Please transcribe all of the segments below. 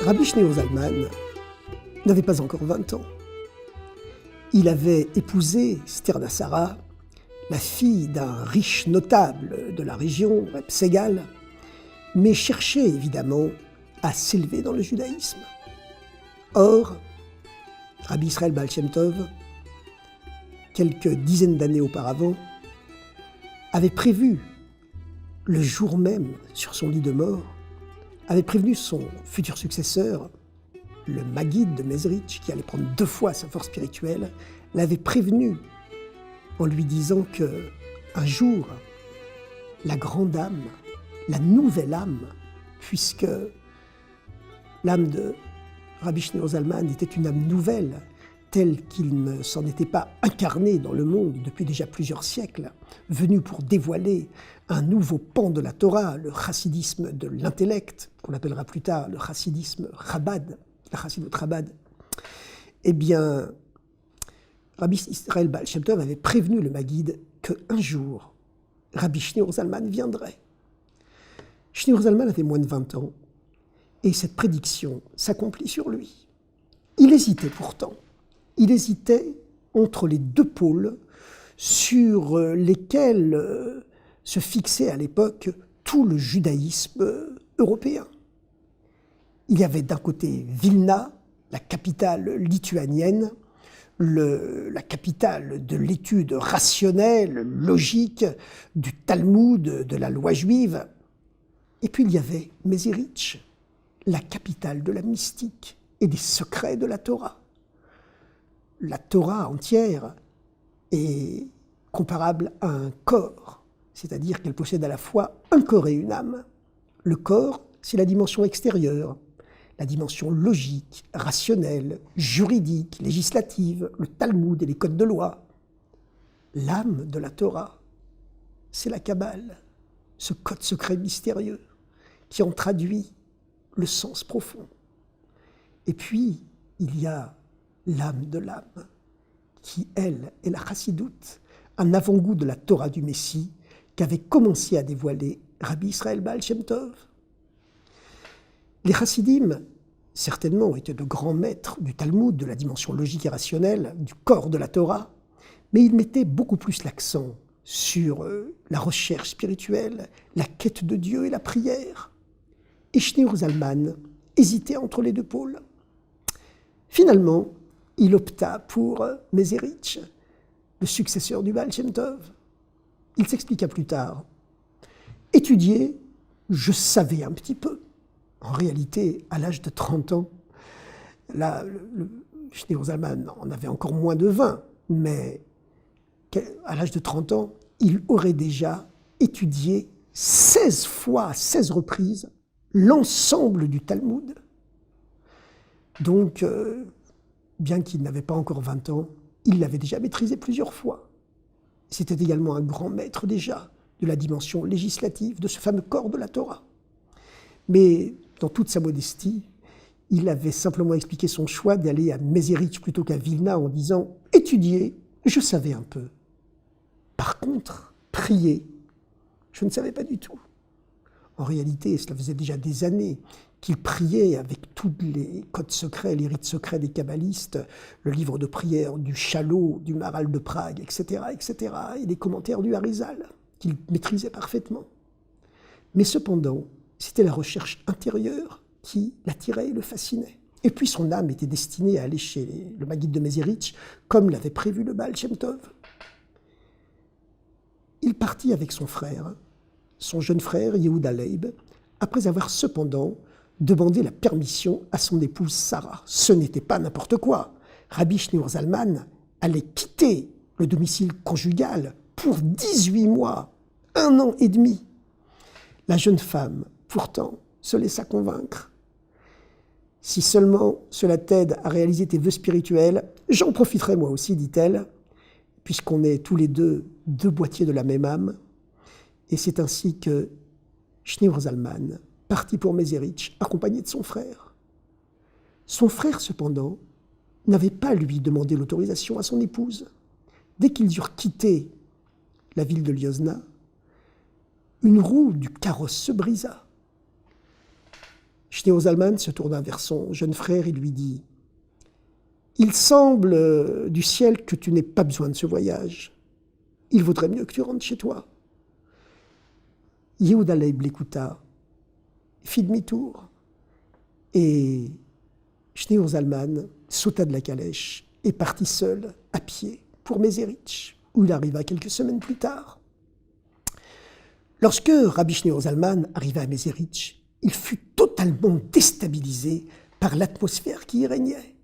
Rabbi Shneur Zalman n'avait pas encore 20 ans. Il avait épousé Sterne Sarah, la fille d'un riche notable de la région, Reb Segal, mais cherchait évidemment à s'élever dans le judaïsme. Or, Rabbi Israël Baal Shem Tov, quelques dizaines d'années auparavant, avait prévu, le jour même sur son lit de mort, avait prévenu son futur successeur, le Maguide de Mezrich, qui allait prendre 2 fois sa force spirituelle, l'avait prévenu en lui disant que un jour, la grande âme, la nouvelle âme, puisque l'âme de Rabbi Shneur Zalman était une âme nouvelle, telle qu'il ne s'en était pas incarné dans le monde depuis déjà plusieurs siècles, venu pour dévoiler un nouveau pan de la Torah, le chassidisme de l'intellect, qu'on appellera plus tard le chassidisme Chabad, la chassidut Chabad. Eh bien, Rabbi Israël Baal Shem Tov avait prévenu le Maguide qu'un jour, Rabbi Shneur Zalman viendrait. Shneur Zalman avait moins de 20 ans, et cette prédiction s'accomplit sur lui. Il hésitait pourtant. Il hésitait entre les 2 pôles sur lesquels se fixait à l'époque tout le judaïsme européen. Il y avait d'un côté Vilna, la capitale lituanienne, la capitale de l'étude rationnelle, logique, du Talmud, de la loi juive. Et puis il y avait Mezrich, la capitale de la mystique et des secrets de la Torah. La Torah entière est comparable à un corps, c'est-à-dire qu'elle possède à la fois un corps et une âme. Le corps, c'est la dimension extérieure, la dimension logique, rationnelle, juridique, législative, le Talmud et les codes de loi. L'âme de la Torah, c'est la Kabbale, ce code secret mystérieux qui en traduit le sens profond. Et puis, il y a l'âme de l'âme, qui, elle, est la chassidoute, un avant-goût de la Torah du Messie qu'avait commencé à dévoiler Rabbi Israël Baal Shem Tov. Les chassidim, certainement, étaient de grands maîtres du Talmud, de la dimension logique et rationnelle, du corps de la Torah, mais ils mettaient beaucoup plus l'accent sur la recherche spirituelle, la quête de Dieu et la prière. Et Shneur Zalman hésitait entre les 2 pôles. Finalement, il opta pour Mezrich, le successeur du Baal Shem Tov. Il s'expliqua plus tard. Étudier, je savais un petit peu. En réalité, à l'âge de 30 ans, là, Shneur Zalman en avait encore moins de 20, mais à l'âge de 30 ans, il aurait déjà étudié 16 fois, à 16 reprises, l'ensemble du Talmud. Donc, bien qu'il n'avait pas encore 20 ans, il l'avait déjà maîtrisé plusieurs fois. C'était également un grand maître déjà de la dimension législative de ce fameux corps de la Torah. Mais dans toute sa modestie, il avait simplement expliqué son choix d'aller à Mezrich plutôt qu'à Vilna en disant « Étudier, je savais un peu. Par contre, prier, je ne savais pas du tout. » En réalité, cela faisait déjà des années qu'il priait avec tous les codes secrets, les rites secrets des kabbalistes, le livre de prière du Chalot, du Maharal de Prague, etc., etc., et les commentaires du Harizal, qu'il maîtrisait parfaitement. Mais cependant, c'était la recherche intérieure qui l'attirait et le fascinait. Et puis son âme était destinée à aller chez le Maguide de Mezrich, comme l'avait prévu le Baal Shem Tov. Il partit avec son frère, son jeune frère Yehuda Leib, après avoir cependant demandé la permission à son épouse Sarah. Ce n'était pas n'importe quoi. Rabbi Shneur Zalman allait quitter le domicile conjugal pour 18 mois, 1 an et demi. La jeune femme, pourtant, se laissa convaincre. Si seulement cela t'aide à réaliser tes vœux spirituels, j'en profiterai moi aussi, dit-elle, puisqu'on est tous les 2 boîtiers de la même âme. Et c'est ainsi que Shneur Zalman partit pour Mezrich, accompagné de son frère. Son frère, cependant, n'avait pas, lui, demandé l'autorisation à son épouse. Dès qu'ils eurent quitté la ville de Liozna, une roue du carrosse se brisa. Schneur Zalman se tourna vers son jeune frère et lui dit « Il semble du ciel que tu n'aies pas besoin de ce voyage. Il vaudrait mieux que tu rentres chez toi. » Yehuda Leib l'écouta, fit demi-tour, et Schneur Zalman sauta de la calèche et partit seul, à pied, pour Mézérich, où il arriva quelques semaines plus tard. Lorsque Rabbi Schneur Zalman arriva à Mézérich, il fut totalement déstabilisé par l'atmosphère qui y régnait.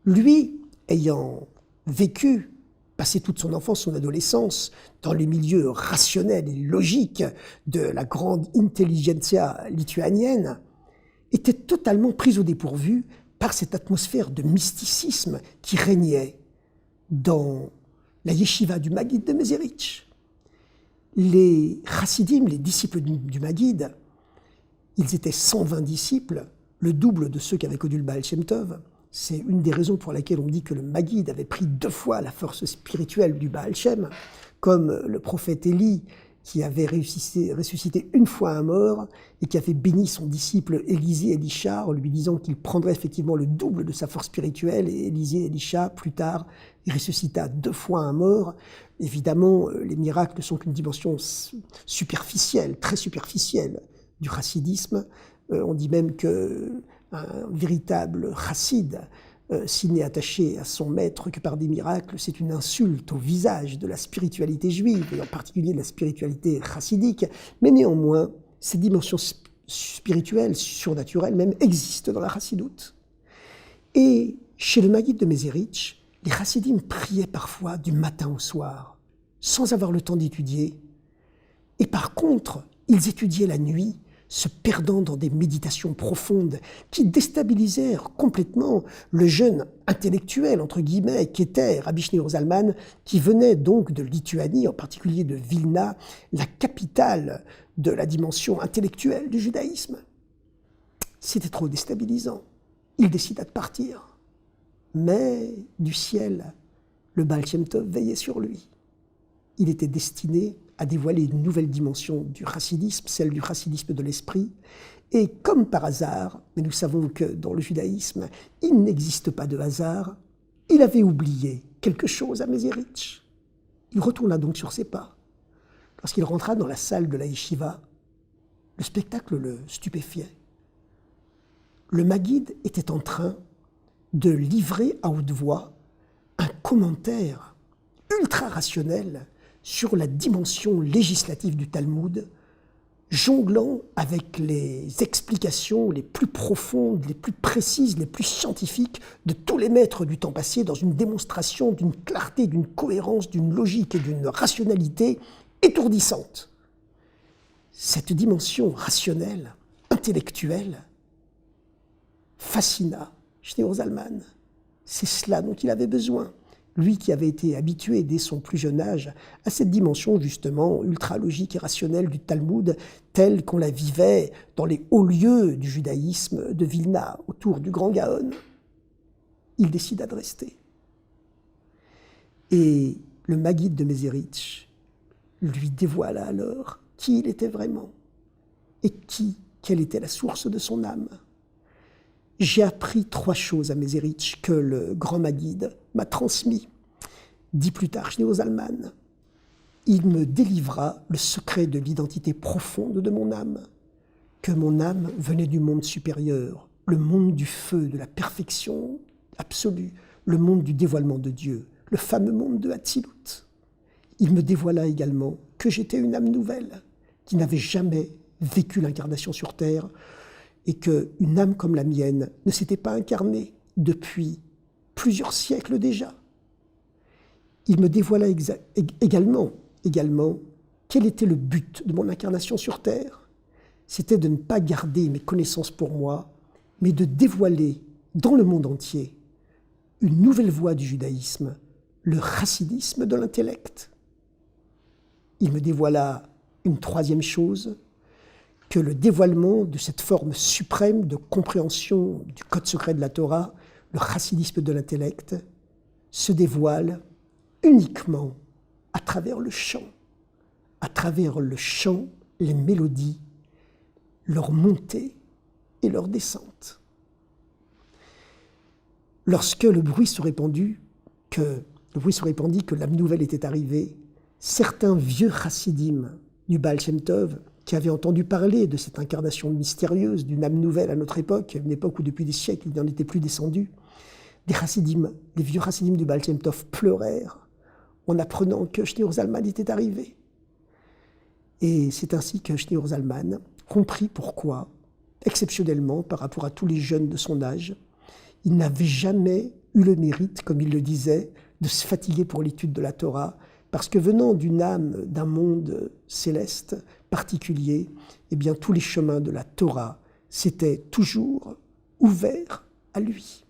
Lui, ayant vécu, passé toute son enfance, son adolescence, dans les milieux rationnels et logiques de la grande intelligentsia lituanienne, était totalement pris au dépourvu par cette atmosphère de mysticisme qui régnait dans la yeshiva du Maguid de Mézérich. Les chassidim, les disciples du Maguid, ils étaient 120 disciples, le double de ceux qu'avait connu le Baal Shem Tov. C'est une des raisons pour laquelle on dit que le Maguid avait pris 2 fois la force spirituelle du Baal Shem, comme le prophète Élie, qui avait ressuscité 1 fois un mort et qui avait béni son disciple Élisée Elisha en lui disant qu'il prendrait effectivement le double de sa force spirituelle. Et Élisée Elisha, plus tard, ressuscita 2 fois un mort. Évidemment, les miracles ne sont qu'une dimension superficielle, très superficielle du chassidisme. On dit même qu'un véritable chassid, s'il n'est attaché à son maître que par des miracles, c'est une insulte au visage de la spiritualité juive, et en particulier de la spiritualité chassidique. Mais néanmoins, ces dimensions spirituelles, surnaturelles même, existent dans la chassidoute. Et chez le Maguid de Mézérich, les chassidim priaient parfois du matin au soir, sans avoir le temps d'étudier. Et par contre, ils étudiaient la nuit, se perdant dans des méditations profondes qui déstabilisèrent complètement le jeune intellectuel, entre guillemets, qu'était Rabbi Schneur Zalman, qui venait donc de Lituanie, en particulier de Vilna, la capitale de la dimension intellectuelle du judaïsme. C'était trop déstabilisant. Il décida de partir. Mais du ciel, le Baal Shem Tov veillait sur lui. Il était destiné à dévoiler une nouvelle dimension du chassidisme, celle du chassidisme de l'esprit. Et comme par hasard, mais nous savons que dans le judaïsme, il n'existe pas de hasard, il avait oublié quelque chose à Mézérich. Il retourna donc sur ses pas. Lorsqu'il rentra dans la salle de la yeshiva, le spectacle le stupéfiait. Le Maguid était en train de livrer à haute voix un commentaire ultra rationnel sur la dimension législative du Talmud, jonglant avec les explications les plus profondes, les plus précises, les plus scientifiques de tous les maîtres du temps passé, dans une démonstration d'une clarté, d'une cohérence, d'une logique et d'une rationalité étourdissante. Cette dimension rationnelle, intellectuelle, fascina Schneur Zalman. C'est cela dont il avait besoin. Lui qui avait été habitué dès son plus jeune âge à cette dimension justement ultra-logique et rationnelle du Talmud, telle qu'on la vivait dans les hauts lieux du judaïsme de Vilna, autour du Grand Gaon. Il décida de rester. Et le Maguid de Mézérich lui dévoila alors qui il était vraiment et quelle était la source de son âme. J'ai appris 3 choses à Mézérich que le grand Maguid m'a transmis. Dit plus tard Schneur Zalman, il me délivra le secret de l'identité profonde de mon âme, que mon âme venait du monde supérieur, le monde du feu, de la perfection absolue, le monde du dévoilement de Dieu, le fameux monde de Hatzilut. Il me dévoila également que j'étais une âme nouvelle, qui n'avait jamais vécu l'incarnation sur terre, et qu'une âme comme la mienne ne s'était pas incarnée depuis plusieurs siècles déjà. Il me dévoila également quel était le but de mon incarnation sur terre. C'était de ne pas garder mes connaissances pour moi, mais de dévoiler dans le monde entier une nouvelle voie du judaïsme, le chassidisme de l'intellect. Il me dévoila une 3e chose, que le dévoilement de cette forme suprême de compréhension du code secret de la Torah, le chassidisme de l'intellect, se dévoile uniquement à travers le chant, les mélodies, leur montée et leur descente. Lorsque le bruit se répandit que l'âme nouvelle était arrivée, certains vieux chassidim du Baal Shem Tov, qui avaient entendu parler de cette incarnation mystérieuse d'une âme nouvelle à notre époque, une époque où depuis des siècles il n'en était plus descendu, les vieux chassidim du Baal Shem Tov pleurèrent en apprenant que Shneur Zalman était arrivé. Et c'est ainsi que Shneur Zalman comprit pourquoi, exceptionnellement par rapport à tous les jeunes de son âge, il n'avait jamais eu le mérite, comme il le disait, de se fatiguer pour l'étude de la Torah, parce que venant d'une âme d'un monde céleste particulier, eh bien tous les chemins de la Torah s'étaient toujours ouverts à lui.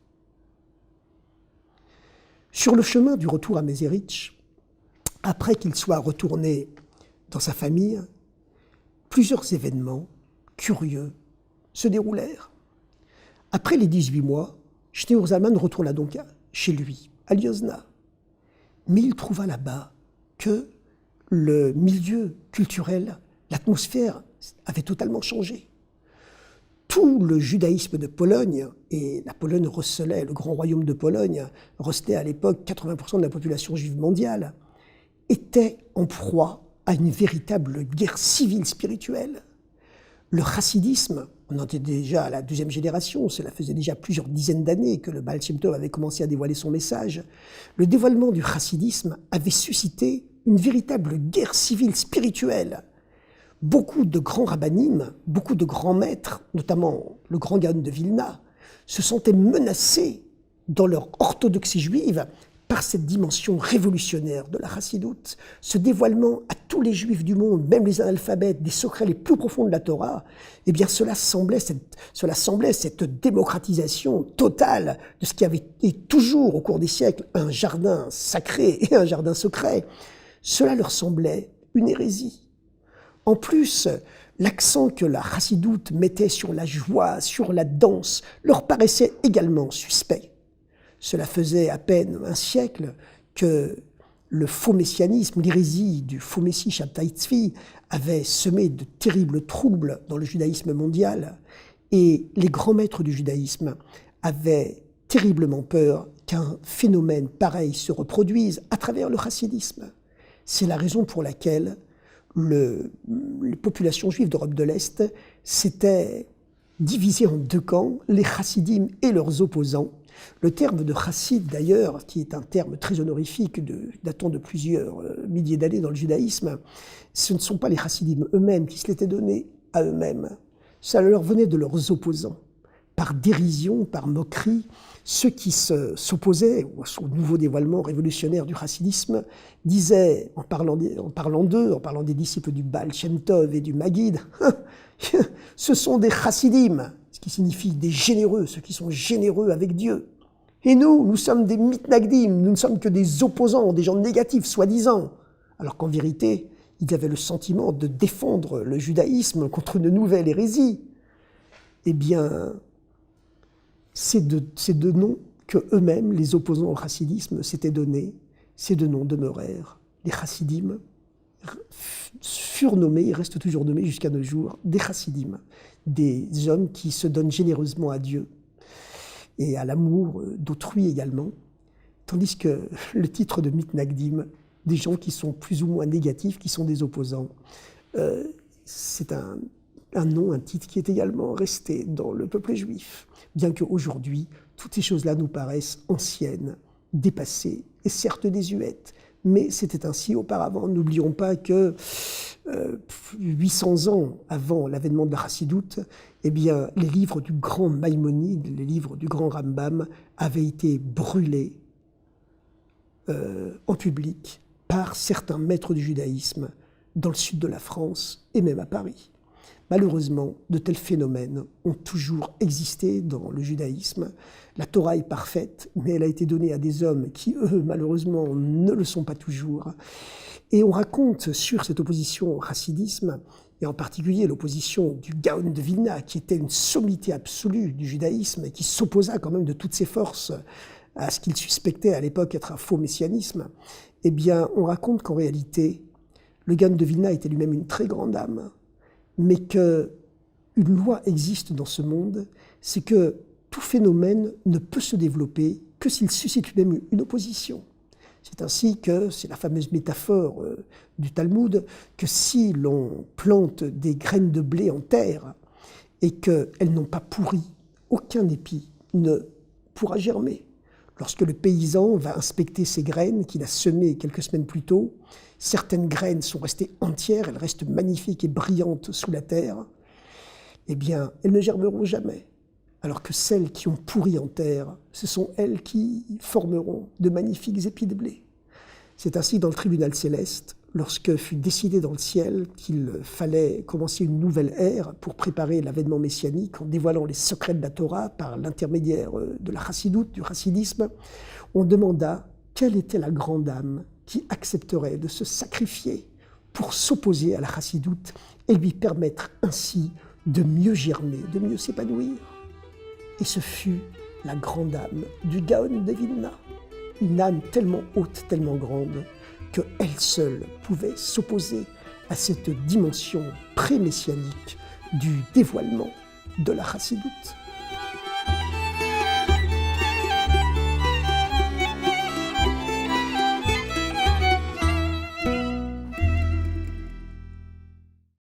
Sur le chemin du retour à Mézérich, après qu'il soit retourné dans sa famille, plusieurs événements curieux se déroulèrent. Après les 18 mois, Shneur Zalman retourna donc chez lui, à Liozna. Mais il trouva là-bas que le milieu culturel, l'atmosphère avait totalement changé. Tout le judaïsme de Pologne, et la Pologne recelait, le grand royaume de Pologne, recelait à l'époque 80% de la population juive mondiale, était en proie à une véritable guerre civile spirituelle. Le chassidisme, on en était déjà à la 2e génération, cela faisait déjà plusieurs dizaines d'années que le Baal Shem Tov avait commencé à dévoiler son message. Le dévoilement du chassidisme avait suscité une véritable guerre civile spirituelle. Beaucoup de grands rabbinim, beaucoup de grands maîtres, notamment le grand Gaon de Vilna, se sentaient menacés dans leur orthodoxie juive par cette dimension révolutionnaire de la chassidoute, ce dévoilement à tous les juifs du monde, même les analphabètes, des secrets les plus profonds de la Torah, eh bien cela semblait cette démocratisation totale de ce qui avait été toujours au cours des siècles un jardin sacré et un jardin secret. Cela leur semblait une hérésie. En plus, l'accent que la chassidoute mettait sur la joie, sur la danse, leur paraissait également suspect. Cela faisait à peine un siècle que le faux messianisme, l'hérésie du faux messie Shabtai Tzvi avait semé de terribles troubles dans le judaïsme mondial, et les grands maîtres du judaïsme avaient terriblement peur qu'un phénomène pareil se reproduise à travers le chassidisme. C'est la raison pour laquelle les populations juives d'Europe de l'Est s'étaient divisées en deux camps, les chassidim et leurs opposants. Le terme de chassid, d'ailleurs, qui est un terme très honorifique datant de plusieurs milliers d'années dans le judaïsme, ce ne sont pas les chassidim eux-mêmes qui se l'étaient donné à eux-mêmes. Ça leur venait de leurs opposants. Par dérision, par moquerie, ceux qui s'opposaient au nouveau dévoilement révolutionnaire du chassidisme disaient, en parlant d'eux, en parlant des disciples du Baal Shem Tov et du Maggid, ce sont des chassidim, ce qui signifie des généreux, ceux qui sont généreux avec Dieu. Et nous sommes des mitnagdim, nous ne sommes que des opposants, des gens négatifs, soi-disant. Alors qu'en vérité, ils avaient le sentiment de défendre le judaïsme contre une nouvelle hérésie. Eh bien, ces deux noms que eux-mêmes, les opposants au chassidisme, s'étaient donnés, ces deux noms demeurèrent. Les chassidim furent nommés, ils restent toujours nommés jusqu'à nos jours, des chassidim, des hommes qui se donnent généreusement à Dieu et à l'amour d'autrui également, tandis que le titre de mitnagdim, des gens qui sont plus ou moins négatifs, qui sont des opposants, c'est un nom, un titre qui est également resté dans le peuple juif, bien qu'aujourd'hui, toutes ces choses-là nous paraissent anciennes, dépassées et certes désuètes, mais c'était ainsi auparavant. N'oublions pas que 800 ans avant l'avènement de la chassidoute, eh bien, les livres du grand Maïmonide, les livres du grand Rambam avaient été brûlés en public par certains maîtres du judaïsme dans le sud de la France et même à Paris. Malheureusement, de tels phénomènes ont toujours existé dans le judaïsme. La Torah est parfaite, mais elle a été donnée à des hommes qui, eux, malheureusement, ne le sont pas toujours. Et on raconte sur cette opposition au chassidisme, et en particulier l'opposition du Gaon de Vilna, qui était une sommité absolue du judaïsme, et qui s'opposa quand même de toutes ses forces à ce qu'il suspectait à l'époque être un faux messianisme. Eh bien, on raconte qu'en réalité, le Gaon de Vilna était lui-même une très grande âme, mais que une loi existe dans ce monde, c'est que tout phénomène ne peut se développer que s'il suscite même une opposition. C'est ainsi que, c'est la fameuse métaphore du Talmud, que si l'on plante des graines de blé en terre et qu'elles n'ont pas pourri, aucun épi ne pourra germer. Lorsque le paysan va inspecter ces graines qu'il a semées quelques semaines plus tôt, certaines graines sont restées entières, elles restent magnifiques et brillantes sous la terre, eh bien, elles ne germeront jamais. Alors que celles qui ont pourri en terre, ce sont elles qui formeront de magnifiques épis de blé. C'est ainsi dans le tribunal céleste, lorsque fut décidé dans le ciel qu'il fallait commencer une nouvelle ère pour préparer l'avènement messianique en dévoilant les secrets de la Torah par l'intermédiaire de la chassidoute, du chassidisme, on demanda quelle était la grande âme qui accepterait de se sacrifier pour s'opposer à la chassidoute et lui permettre ainsi de mieux germer, de mieux s'épanouir. Et ce fut la grande âme du Gaon de Vilna, une âme tellement haute, tellement grande, qu'elle seule pouvait s'opposer à cette dimension pré-messianique du dévoilement de la chassidoute.